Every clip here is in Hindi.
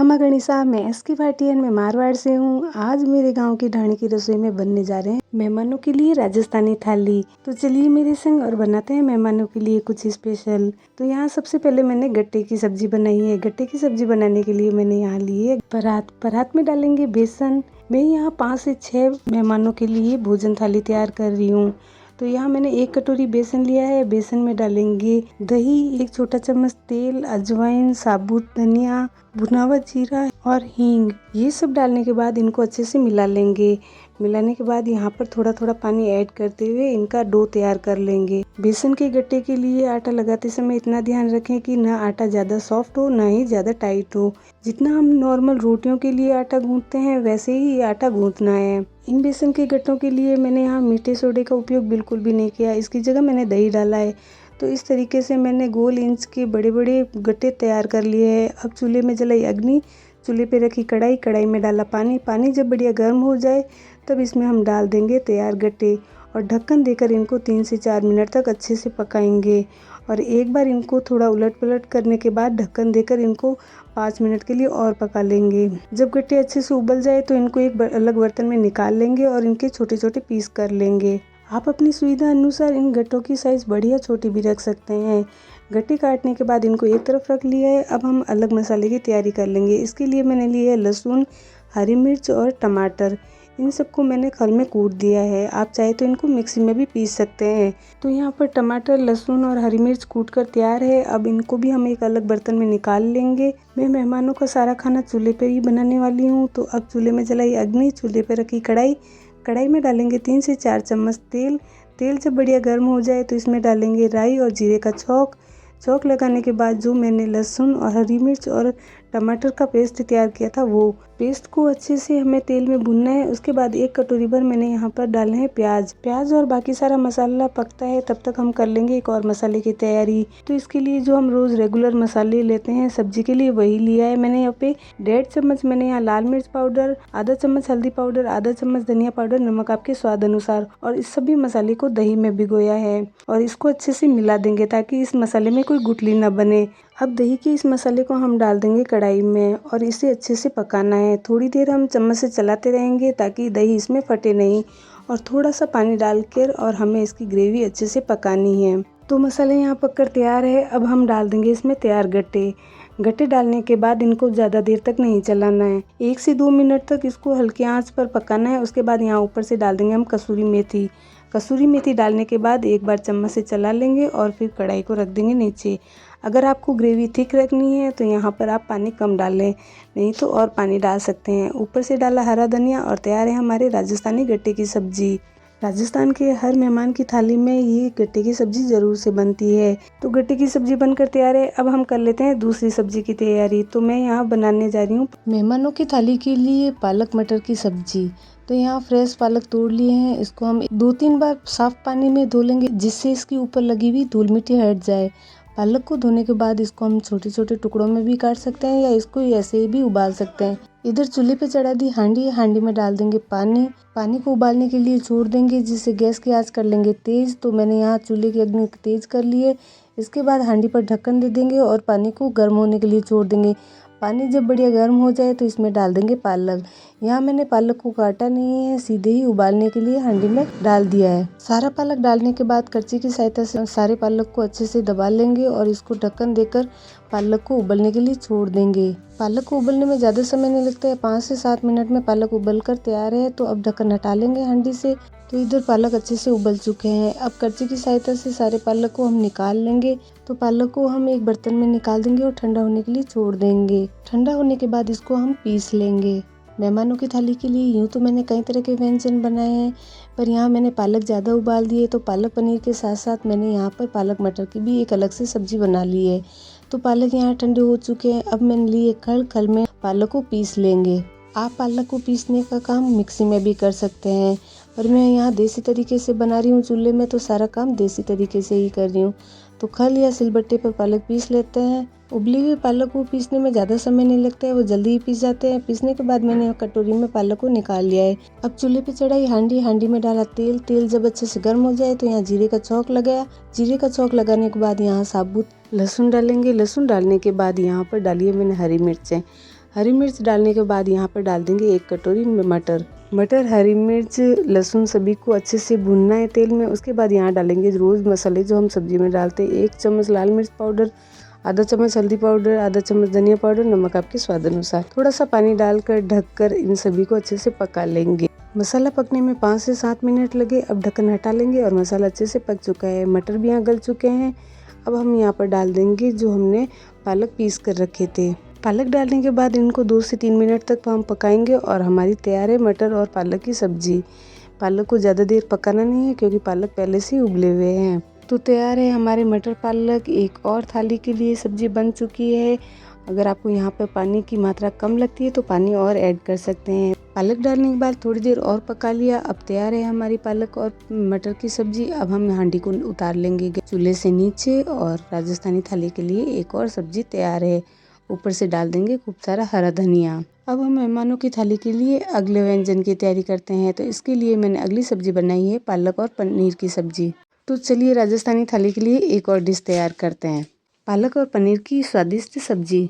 खमा गणिसा, मैं एसके भाटिया, मैं मारवाड़ से हूँ। आज मेरे गांव की ढाणी की रसोई में बनने जा रहे हैं मेहमानों के लिए राजस्थानी थाली। तो चलिए मेरे संग और बनाते हैं मेहमानों के लिए कुछ स्पेशल। तो यहाँ सबसे पहले मैंने गट्टे की सब्जी बनाई है। गट्टे की सब्जी बनाने के लिए मैंने यहाँ ली है परात। परात में डालेंगे बेसन। मैं यहाँ 5 से 6 मेहमानों के लिए भोजन थाली तैयार कर रही हूँ। तो यहाँ मैंने 1 कटोरी बेसन लिया है। बेसन में डालेंगे दही, 1 छोटा चम्मच तेल, अजवाइन, साबुत धनिया, भुना हुआ जीरा और हींग। ये सब डालने के बाद इनको अच्छे से मिला लेंगे। मिलाने के बाद यहाँ पर थोड़ा थोड़ा पानी ऐड करते हुए इनका डो तैयार कर लेंगे। बेसन के गट्टे के लिए आटा लगाते समय इतना ध्यान रखें कि ना आटा ज़्यादा सॉफ्ट हो ना ही ज़्यादा टाइट हो। जितना हम नॉर्मल रोटियों के लिए आटा गूंथते हैं वैसे ही ये आटा गूंथना है। इन बेसन के गट्टों के लिए मैंने यहाँ मीठे सोडे का उपयोग बिल्कुल भी नहीं किया। इसकी जगह मैंने दही डाला है। तो इस तरीके से मैंने गोल इंच के बड़े बड़े गट्टे तैयार कर लिए हैं। अब चूल्हे में जलाई अग्नि, चूल्हे पे रखी कढ़ाई, कढ़ाई में डाला पानी। पानी जब बढ़िया गर्म हो जाए तब इसमें हम डाल देंगे तैयार गट्टे और ढक्कन देकर इनको 3 से 4 मिनट तक अच्छे से पकाएंगे। और एक बार इनको थोड़ा उलट पलट करने के बाद ढक्कन देकर इनको 5 मिनट के लिए और पका लेंगे। जब गट्टे अच्छे से उबल जाए तो इनको एक अलग बर्तन में निकाल लेंगे और इनके छोटे छोटे पीस कर लेंगे। आप अपनी सुविधा अनुसार इन गट्टों की साइज़ बड़ी या छोटी भी रख सकते हैं। गट्टे काटने के बाद इनको एक तरफ रख लिया है। अब हम अलग मसाले की तैयारी कर लेंगे। इसके लिए मैंने लिया है लहसुन, हरी मिर्च और टमाटर। इन सबको मैंने खल में कूट दिया है। आप चाहे तो इनको मिक्सी में भी पीस सकते हैं। तो यहाँ पर टमाटर, लहसुन और हरी मिर्च कूट कर तैयार है। अब इनको भी हम एक अलग बर्तन में निकाल लेंगे। मैं मेहमानों का सारा खाना चूल्हे पर ही बनाने वाली हूँ। तो अब चूल्हे में जलाई अग्नि, चूल्हे पर रखी कढ़ाई, कढ़ाई में डालेंगे 3 से 4 चम्मच तेल। तेल जब बढ़िया गर्म हो जाए तो इसमें डालेंगे राई और जीरे का छौंक। छौंक लगाने के बाद जो मैंने लहसुन और हरी मिर्च और टमाटर का पेस्ट तैयार किया था वो पेस्ट को अच्छे से हमें तेल में भूनना है। उसके बाद 1 कटोरी भर मैंने यहाँ पर डाले हैं प्याज और बाकी सारा मसाला पकता है तब तक हम कर लेंगे एक और मसाले की तैयारी। तो इसके लिए जो हम रोज रेगुलर मसाले लेते हैं सब्जी के लिए वही लिया है मैंने। यहाँ पे 1.5 चम्मच मैंने यहाँ लाल मिर्च पाउडर, आधा चम्मच हल्दी पाउडर, आधा चम्मच धनिया पाउडर, नमक आपके स्वाद अनुसार और इस सभी मसाले को दही में भिगोया है और इसको अच्छे से मिला देंगे ताकि इस मसाले में कोई गुठली न बने। अब दही के इस मसाले को हम डाल देंगे कढ़ाई में और इसे अच्छे से पकाना है। थोड़ी देर हम चम्मच से चलाते रहेंगे ताकि दही इसमें फटे नहीं और थोड़ा सा पानी डालकर और हमें इसकी ग्रेवी अच्छे से पकानी है। तो मसाले यहाँ पककर तैयार है। अब हम डाल देंगे इसमें तैयार गट्टे। गट्टे डालने के बाद इनको ज़्यादा देर तक नहीं चलाना है। 1 से 2 मिनट तक इसको हल्की आंच पर पकाना है। उसके बाद यहाँ ऊपर से डाल देंगे हम कसूरी मेथी। कसूरी मेथी डालने के बाद एक बार चम्मच से चला लेंगे और फिर कढ़ाई को रख देंगे नीचे। अगर आपको ग्रेवी थिक रखनी है तो यहाँ पर आप पानी कम डालें, नहीं तो और पानी डाल सकते हैं। ऊपर से डाला हरा धनिया और तैयार है हमारे राजस्थानी गट्टे की सब्जी। राजस्थान के हर मेहमान की थाली में ये गट्टे की सब्जी जरूर से बनती है। तो गट्टे की सब्जी बनकर तैयार है। अब हम कर लेते हैं दूसरी सब्जी की तैयारी। तो मैं यहाँ बनाने जा रही हूँ मेहमानों की थाली के लिए पालक मटर की सब्जी। तो यहाँ फ्रेश पालक तोड़ लिए हैं। इसको हम 2-3 बार साफ पानी में धो लेंगे जिससे इसके ऊपर लगी हुई धूल मिट्टी हट जाए। पालक को धोने के बाद इसको हम छोटे छोटे टुकड़ों में भी काट सकते हैं या इसको ऐसे ही भी उबाल सकते हैं। इधर चूल्हे पे चढ़ा दी हांडी। हांडी में डाल देंगे पानी। पानी को उबालने के लिए छोड़ देंगे जिससे गैस की आंच कर लेंगे तेज। तो मैंने यहाँ चूल्हे की अग्नि तेज कर ली है। इसके बाद हांडी पर ढक्कन दे देंगे और पानी को गर्म होने के लिए छोड़ देंगे। पानी जब बढ़िया गर्म हो जाए तो इसमें डाल देंगे पालक। यहाँ मैंने पालक को काटा नहीं है, सीधे ही उबालने के लिए हांडी में डाल दिया है। सारा पालक डालने के बाद करछी की सहायता से सारे पालक को अच्छे से दबा लेंगे और इसको ढक्कन देकर पालक को उबलने के लिए छोड़ देंगे। पालक को उबलने में ज़्यादा समय नहीं लगता है। 5 से 7 मिनट में पालक उबल कर तैयार है। तो अब ढक्कन हटा लेंगे हांडी से। तो इधर पालक अच्छे से उबल चुके हैं। अब करछी की सहायता से सारे पालक को हम निकाल लेंगे। तो पालक को हम एक बर्तन में निकाल देंगे और ठंडा होने के लिए छोड़ देंगे। ठंडा होने के बाद इसको हम पीस लेंगे। मेहमानों की थाली के लिए यूँ तो मैंने कई तरह के व्यंजन बनाए हैं, पर यहाँ मैंने पालक ज़्यादा उबाल दिए तो पालक पनीर के साथ साथ मैंने यहाँ पर पालक मटर की भी एक अलग से सब्जी बना ली है। तो पालक यहाँ ठंडे हो चुके हैं। अब मैंने लिए खल, खल में पालक को पीस लेंगे। आप पालक को पीसने का काम मिक्सी में भी कर सकते हैं, पर मैं यहाँ देसी तरीके से बना रही हूँ चूल्हे में, तो सारा काम देसी तरीके से ही कर रही हूँ। तो खल या सिलबट्टे पर पालक पीस लेते हैं। उबली हुई पालक को पीसने में ज़्यादा समय नहीं लगता है, वो जल्दी ही पीस जाते हैं। पीसने के बाद मैंने कटोरी में पालक को निकाल लिया है। अब चूल्हे पे चढ़ाई हांडी। हांडी में डाला तेल। तेल जब अच्छे से गर्म हो जाए तो यहाँ जीरे का छौंक लगाया। जीरे का छौंक लगाने के बाद यहाँ साबुत लहसुन डालेंगे। लहसुन डालने के बाद यहाँ पर डालिए मैंने हरी मिर्चें। हरी मिर्च डालने के बाद यहाँ पर डाल देंगे 1 कटोरी मटर, हरी मिर्च, लहसुन सभी को अच्छे से भूनना है तेल में। उसके बाद यहाँ डालेंगे रोज़ मसाले जो हम सब्जी में डालते हैं। 1 चम्मच लाल मिर्च पाउडर, आधा चम्मच हल्दी पाउडर, आधा चम्मच धनिया पाउडर, नमक आपके स्वाद अनुसार। थोड़ा सा पानी डालकर ढककर इन सभी को अच्छे से पका लेंगे। मसाला पकने में 5 से 7 मिनट लगे। अब ढक्कन हटा लेंगे और मसाला अच्छे से पक चुका है। मटर भी यहाँ गल चुके हैं। अब हम यहाँ पर डाल देंगे जो हमने पालक पीस कर रखे थे। पालक डालने के बाद इनको 2 से 3 मिनट तक हम पकाएंगे और हमारी तैयार है मटर और पालक की सब्जी। पालक को ज़्यादा देर पकाना नहीं है क्योंकि पालक पहले से ही उबले हुए हैं। तो तैयार है हमारे मटर पालक। एक और थाली के लिए सब्जी बन चुकी है। अगर आपको यहाँ पर पानी की मात्रा कम लगती है तो पानी और ऐड कर सकते हैं। पालक डालने के बाद थोड़ी देर और पका लिया। अब तैयार है हमारी पालक और मटर की सब्जी। अब हम हांडी को उतार लेंगे चूल्हे से नीचे और राजस्थानी थाली के लिए एक और सब्जी तैयार है। ऊपर से डाल देंगे खूब सारा हरा धनिया। अब हम मेहमानों की थाली के लिए अगले व्यंजन की तैयारी करते हैं। तो इसके लिए मैंने अगली सब्जी बनाई है पालक और पनीर की सब्जी। तो चलिए राजस्थानी थाली के लिए एक और डिश तैयार करते हैं, पालक और पनीर की स्वादिष्ट सब्जी।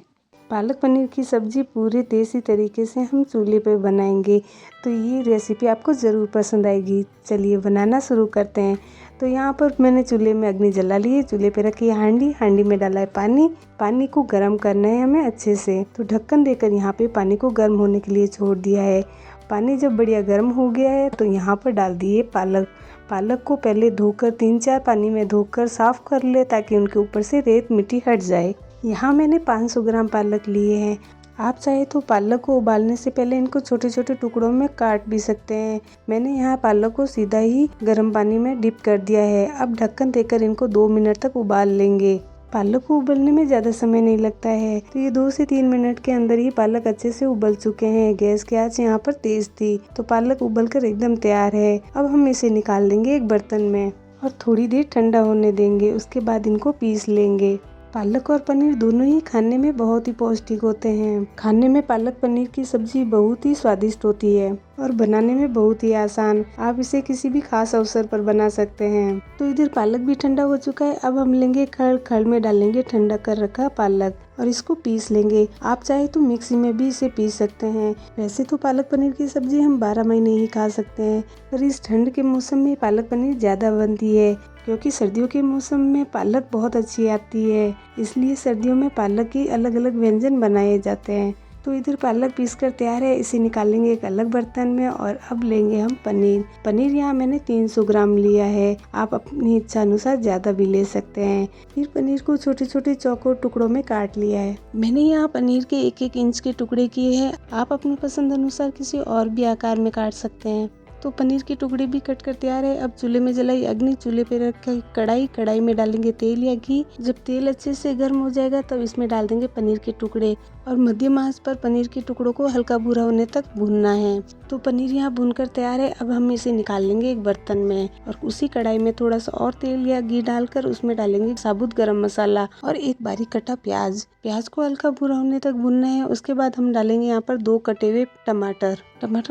पालक पनीर की सब्जी पूरे देसी तरीके से हम चूल्हे पर बनाएंगे। तो ये रेसिपी आपको ज़रूर पसंद आएगी। चलिए बनाना शुरू करते हैं। तो यहाँ पर मैंने चूल्हे में अग्नि जला ली है। चूल्हे पे रखी है हांडी में डाला है पानी को गर्म करना है हमें अच्छे से। तो ढक्कन देकर यहाँ पे पानी को गर्म होने के लिए छोड़ दिया है। पानी जब बढ़िया गर्म हो गया है तो यहाँ पर डाल दिए पालक को पहले धोकर 3-4 पानी में धोकर साफ कर ले ताकि उनके ऊपर से रेत मिट्टी हट जाए। यहाँ मैंने 500 ग्राम पालक लिए हैं। आप चाहे तो पालक को उबालने से पहले इनको छोटे छोटे टुकड़ों में काट भी सकते हैं। मैंने यहाँ पालक को सीधा ही गर्म पानी में डिप कर दिया है। अब ढक्कन देकर इनको 2 मिनट तक उबाल लेंगे। पालक को उबलने में ज़्यादा समय नहीं लगता है। तो ये 2 से 3 मिनट के अंदर ही पालक अच्छे से उबल चुके हैं। गैस की आंच यहाँ पर तेज थी। तो पालक उबलकर एकदम तैयार है। अब हम इसे निकाल लेंगे एक बर्तन में और थोड़ी देर ठंडा होने देंगे। उसके बाद इनको पीस लेंगे। पालक और पनीर दोनों ही खाने में बहुत ही पौष्टिक होते हैं। खाने में पालक पनीर की सब्जी बहुत ही स्वादिष्ट होती है और बनाने में बहुत ही आसान। आप इसे किसी भी खास अवसर पर बना सकते हैं। तो इधर पालक भी ठंडा हो चुका है। अब हम लेंगे खल में डालेंगे ठंडा कर रखा पालक और इसको पीस लेंगे। आप चाहे तो मिक्सी में भी इसे पीस सकते हैं। वैसे तो पालक पनीर की सब्जी हम 12 महीने ही खा सकते हैं, पर इस ठंड के मौसम में पालक पनीर ज्यादा बनती है क्योंकि सर्दियों के मौसम में पालक बहुत अच्छी आती है। इसलिए सर्दियों में पालक के अलग अलग व्यंजन बनाए जाते हैं। तो इधर पालक पीसकर तैयार है। इसे निकालेंगे एक अलग बर्तन में और अब लेंगे हम पनीर यहाँ मैंने 300 ग्राम लिया है। आप अपनी इच्छा अनुसार ज्यादा भी ले सकते हैं। फिर पनीर को छोटे छोटे चौकोर टुकड़ों में काट लिया है। मैंने यहाँ पनीर के 1-1 इंच के टुकड़े किए हैं। आप अपनी पसंद अनुसार किसी और भी आकार में काट सकते हैं। तो पनीर के टुकड़े भी कट कर तैयार है। अब चूल्हे में जलाई अग्नि, चूल्हे पे रखा कढ़ाई में डालेंगे तेल या घी। जब तेल अच्छे से गर्म हो जाएगा तब इसमें डाल देंगे पनीर के टुकड़े और मध्यम आंच पर पनीर के टुकड़ों को हल्का भूरा होने तक भूनना है। तो पनीर यहाँ भूनकर तैयार है। अब हम इसे निकाल लेंगे एक बर्तन में और उसी कढ़ाई में थोड़ा सा और तेल या घी डालकर उसमें डालेंगे साबुत गरम मसाला और एक बारीक कटा प्याज को हल्का भूरा होने तक भूनना है। उसके बाद हम डालेंगे यहाँ पर 2 कटे हुए टमाटर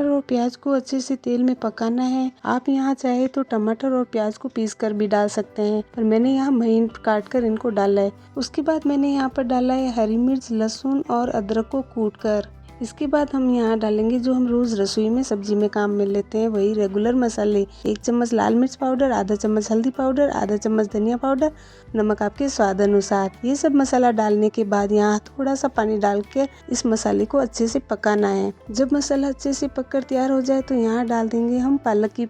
और प्याज को अच्छे से तेल में पकाना है। आप यहाँ चाहे तो टमाटर और प्याज को पीस कर भी डाल सकते हैं, पर मैंने यहाँ महीन काट कर इनको डाला है। उसके बाद मैंने यहाँ पर डाला है हरी मिर्च, लहसुन और अदरक को कूटकर। इसके बाद हम यहाँ डालेंगे जो हम रोज रसोई में सब्जी में काम में लेते हैं, वही रेगुलर मसाले। 1 चम्मच लाल मिर्च पाउडर, आधा चम्मच हल्दी पाउडर, आधा चम्मच धनिया पाउडर, नमक आपके स्वाद अनुसार। ये सब मसाला डालने के बाद यहाँ थोड़ा सा पानी डाल के इस मसाले को अच्छे से पकाना है। जब मसाला अच्छे से पककर तैयार हो जाए तो यहाँ डाल देंगे हम पालक की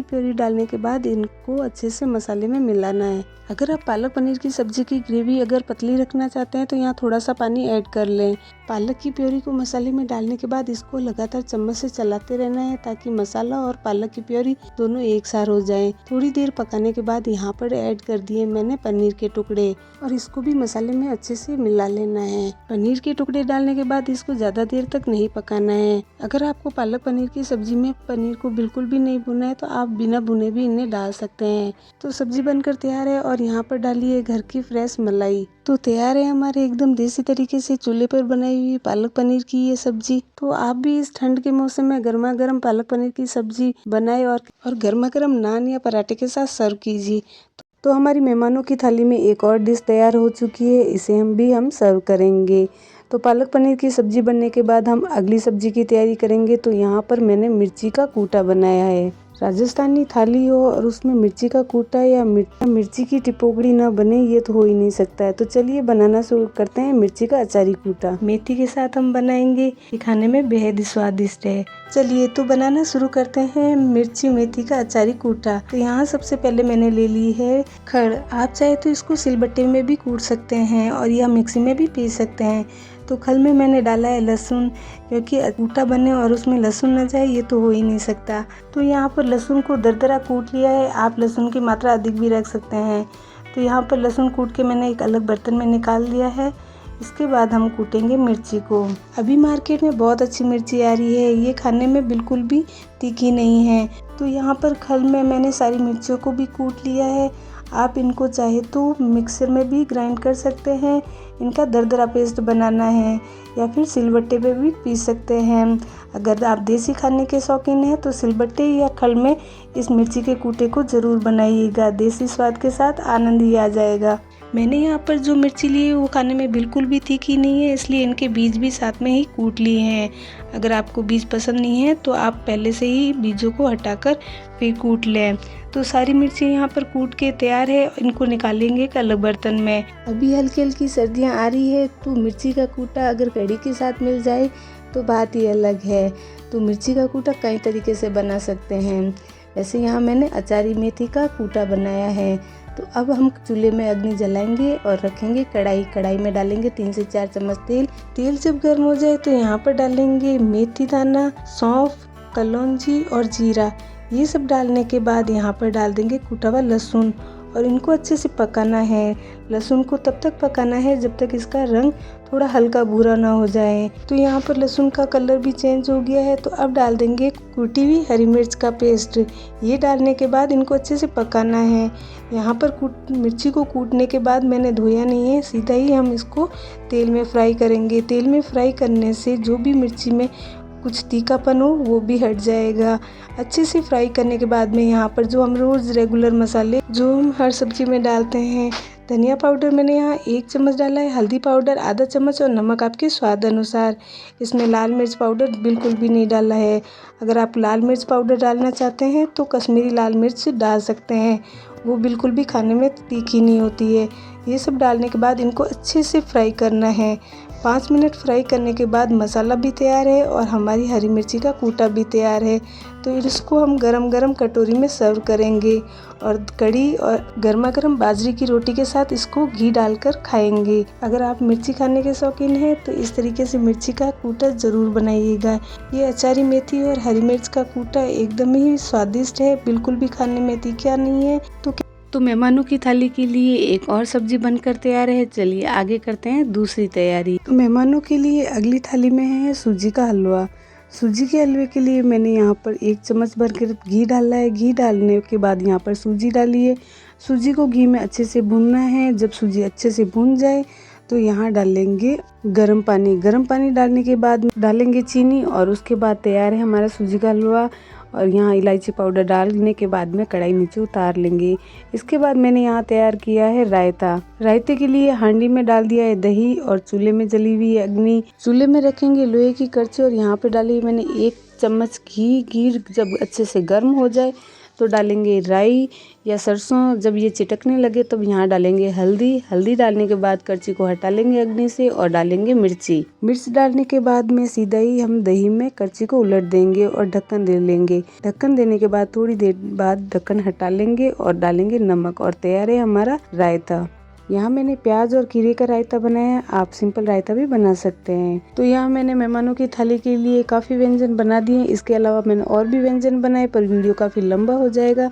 प्योरी डालने के बाद इनको अच्छे से मसाले में मिलाना है। अगर आप पालक पनीर की सब्जी की ग्रेवी अगर पतली रखना चाहते हैं तो यहाँ थोड़ा सा पानी ऐड कर लें। पालक की प्योरी को मसाले में डालने के बाद इसको लगातार चम्मच से चलाते रहना है ताकि मसाला और पालक की प्योरी दोनों एक साथ हो जाएं। थोड़ी देर पकाने के बाद यहाँ पर ऐड कर दिए मैंने पनीर के टुकड़े और इसको भी मसाले में अच्छे से मिला लेना है। पनीर के टुकड़े डालने के बाद इसको ज्यादा देर तक नहीं पकाना है। अगर आपको पालक पनीर की सब्जी में पनीर को बिल्कुल भी नहीं भुना है तो आप बिना भुने भी इन्हें डाल सकते हैं। तो सब्जी बनकर तैयार है और यहाँ पर डालिए घर की फ्रेश मलाई। तो तैयार है हमारे एकदम देसी तरीके से चूल्हे पर बनाई हुई पालक पनीर की ये सब्जी। तो आप भी इस ठंड के मौसम में गर्मा गर्म पालक पनीर की सब्जी बनाए और गर्मा गर्म नान या पराठे के साथ सर्व कीजिए। तो हमारी मेहमानों की थाली में एक और डिश तैयार हो चुकी है, इसे हम सर्व करेंगे। तो पालक पनीर की सब्जी बनने के बाद हम अगली सब्जी की तैयारी करेंगे। तो यहाँ पर मैंने मिर्ची का कूटा बनाया है। राजस्थानी थाली हो और उसमें मिर्ची का कूटा या मिर्ची की टिपोगड़ी ना बने, ये तो हो ही नहीं सकता है। तो चलिए बनाना शुरू करते हैं मिर्ची का अचारी कूटा। मेथी के साथ हम बनाएंगे, ये खाने में बेहद ही स्वादिष्ट है। चलिए तो बनाना शुरू करते हैं मिर्ची मेथी का अचारी कूटा। तो यहाँ सबसे पहले मैंने ले ली है खड़। आप चाहे तो इसको सिलबट्टे में भी कूट सकते हैं और या मिक्सी में भी पीस सकते हैं। तो खल में मैंने डाला है लहसुन, क्योंकि कूटा बने और उसमें लहसुन न जाए, ये तो हो ही नहीं सकता। तो यहाँ पर लहसुन को दरदरा कूट लिया है। आप लहसुन की मात्रा अधिक भी रख सकते हैं। तो यहाँ पर लहसुन कूट के मैंने एक अलग बर्तन में निकाल लिया है। इसके बाद हम कूटेंगे मिर्ची को। अभी मार्केट में बहुत अच्छी मिर्ची आ रही है, ये खाने में बिल्कुल भी तीखी नहीं है। तो यहाँ पर खल में मैंने सारी मिर्चियों को भी कूट लिया है। आप इनको चाहे तो मिक्सर में भी ग्राइंड कर सकते हैं, इनका दरदरा पेस्ट बनाना है, या फिर सिलबट्टे पे भी पीस सकते हैं। अगर आप देसी खाने के शौकीन हैं तो सिलबट्टे या खल में इस मिर्ची के कूटे को ज़रूर बनाइएगा, देसी स्वाद के साथ आनंद ही आ जाएगा। मैंने यहाँ पर जो मिर्ची ली है वो खाने में बिल्कुल भी तीखी नहीं है, इसलिए इनके बीज भी साथ में ही कूट लिए हैं। अगर आपको बीज पसंद नहीं है तो आप पहले से ही बीजों को हटाकर फिर कूट लें। तो सारी मिर्ची यहाँ पर कूट के तैयार है, इनको निकालेंगे एक अलग बर्तन में। अभी हल्की हल्की सर्दियाँ आ रही है, तो मिर्ची का कूटा अगर कढ़ी के साथ मिल जाए तो बात ही अलग है। तो मिर्ची का कूटा कई तरीके से बना सकते हैं। वैसे यहाँ मैंने अचारी मेथी का कूटा बनाया है। तो अब हम चूल्हे में अग्नि जलाएंगे और रखेंगे कढ़ाई। कढ़ाई में डालेंगे 3 से 4 चम्मच तेल। तेल जब गर्म हो जाए तो यहाँ पर डालेंगे मेथी दाना, सौंफ, कलौंजी और जीरा। ये सब डालने के बाद यहाँ पर डाल देंगे कूटा हुआ लहसुन और इनको अच्छे से पकाना है। लहसुन को तब तक पकाना है जब तक इसका रंग थोड़ा हल्का भूरा ना हो जाए। तो यहाँ पर लहसुन का कलर भी चेंज हो गया है। तो अब डाल देंगे कुटी हुई हरी मिर्च का पेस्ट। ये डालने के बाद इनको अच्छे से पकाना है। यहाँ पर मिर्ची को कूटने के बाद मैंने धोया नहीं है, सीधा ही हम इसको तेल में फ्राई करेंगे। तेल में फ्राई करने से जो भी मिर्ची में कुछ तीखापन हो वो भी हट जाएगा। अच्छे से फ्राई करने के बाद में यहाँ पर जो हम रोज़ रेगुलर मसाले जो हम हर सब्जी में डालते हैं, धनिया पाउडर मैंने यहाँ 1 चम्मच डाला है, हल्दी पाउडर आधा चम्मच और नमक आपके स्वाद अनुसार। इसमें लाल मिर्च पाउडर बिल्कुल भी नहीं डाला है। अगर आप लाल मिर्च पाउडर डालना चाहते हैं तो कश्मीरी लाल मिर्च डाल सकते हैं, वो बिल्कुल भी खाने में तीखी नहीं होती है। ये सब डालने के बाद इनको अच्छे से फ्राई करना है। 5 मिनट फ्राई करने के बाद मसाला भी तैयार है और हमारी हरी मिर्ची का कूटा भी तैयार है। तो इसको हम गरम गरम कटोरी में सर्व करेंगे और कढ़ी और गर्मा गर्म बाजरे की रोटी के साथ इसको घी डालकर खाएंगे। अगर आप मिर्ची खाने के शौकीन हैं तो इस तरीके से मिर्ची का कूटा ज़रूर बनाइएगा। ये अचारी मेथी और हरी मिर्च का कूटा एकदम ही स्वादिष्ट है, बिल्कुल भी खाने में तीखा नहीं है। तो मेहमानों की थाली के लिए एक और सब्जी बनकर तैयार है। चलिए आगे करते हैं दूसरी तैयारी। तो मेहमानों के लिए अगली थाली में है सूजी का हलवा। सूजी के हलवे के लिए मैंने यहाँ पर 1 चम्मच भर कर घी डाला है। घी डालने के बाद यहाँ पर सूजी डाली है। सूजी को घी में अच्छे से भूनना है। जब सूजी अच्छे से भून जाए तो यहाँ डालेंगे गर्म पानी। गर्म पानी डालने के बाद डालेंगे चीनी और उसके बाद तैयार है हमारा सूजी का हलवा। और यहाँ इलायची पाउडर डालने के बाद में कढ़ाई नीचे उतार लेंगे। इसके बाद मैंने यहाँ तैयार किया है रायता। रायते के लिए हांडी में डाल दिया है दही और चूल्हे में जली हुई है अग्नि। चूल्हे में रखेंगे लोहे की करछी और यहाँ पे डाली मैंने 1 चम्मच घी। घी जब अच्छे से गर्म हो जाए तो डालेंगे राई या सरसों। जब ये चिटकने लगे तब यहाँ डालेंगे हल्दी। हल्दी डालने के बाद करछी को हटा लेंगे अग्नि से और डालेंगे मिर्ची। मिर्च डालने के बाद में सीधा ही हम दही में करछी को उलट देंगे और ढक्कन दे लेंगे। ढक्कन देने के बाद थोड़ी देर बाद ढक्कन हटा लेंगे और डालेंगे नमक और तैयार है हमारा रायता। यहाँ मैंने प्याज और खीरे का रायता बनाया है, आप सिंपल रायता भी बना सकते हैं। तो यहाँ मैंने मेहमानों की थाली के लिए काफ़ी व्यंजन बना दिए। इसके अलावा मैंने और भी व्यंजन बनाए पर वीडियो काफ़ी लंबा हो जाएगा,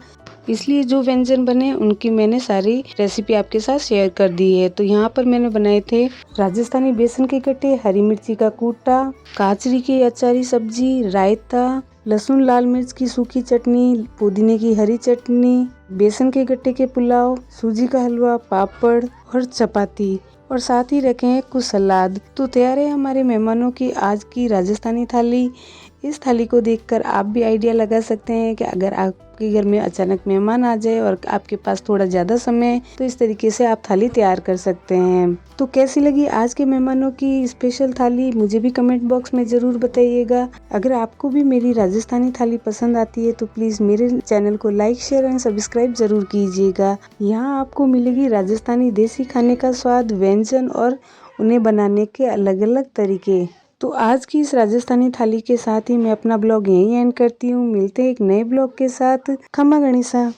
इसलिए जो व्यंजन बने उनकी मैंने सारी रेसिपी आपके साथ शेयर कर दी है। तो यहाँ पर मैंने बनाए थे राजस्थानी बेसन के गट्टे, हरी मिर्ची का कूटा, काचरी की अचारी सब्जी, रायता, लहसुन लाल मिर्च की सूखी चटनी, पुदीने की हरी चटनी, बेसन के गट्टे के पुलाव, सूजी का हलवा, पापड़ और चपाती, और साथ ही रखे हैं कुछ सलाद। तो तैयार है हमारे मेहमानों की आज की राजस्थानी थाली। इस थाली को देखकर आप भी आइडिया लगा सकते हैं कि अगर आपके घर में अचानक मेहमान आ जाए और आपके पास थोड़ा ज़्यादा समय है तो इस तरीके से आप थाली तैयार कर सकते हैं। तो कैसी लगी आज के मेहमानों की स्पेशल थाली, मुझे भी कमेंट बॉक्स में ज़रूर बताइएगा। अगर आपको भी मेरी राजस्थानी थाली पसंद आती है तो प्लीज़ मेरे चैनल को लाइक, शेयर एंड सब्सक्राइब ज़रूर कीजिएगा। यहाँ आपको मिलेगी राजस्थानी देसी खाने का स्वाद, व्यंजन और उन्हें बनाने के अलग अलग तरीके। तो आज की इस राजस्थानी थाली के साथ ही मैं अपना ब्लॉग यहीं एंड करती हूँ। मिलते हैं एक नए ब्लॉग के साथ। खमा गणिसा।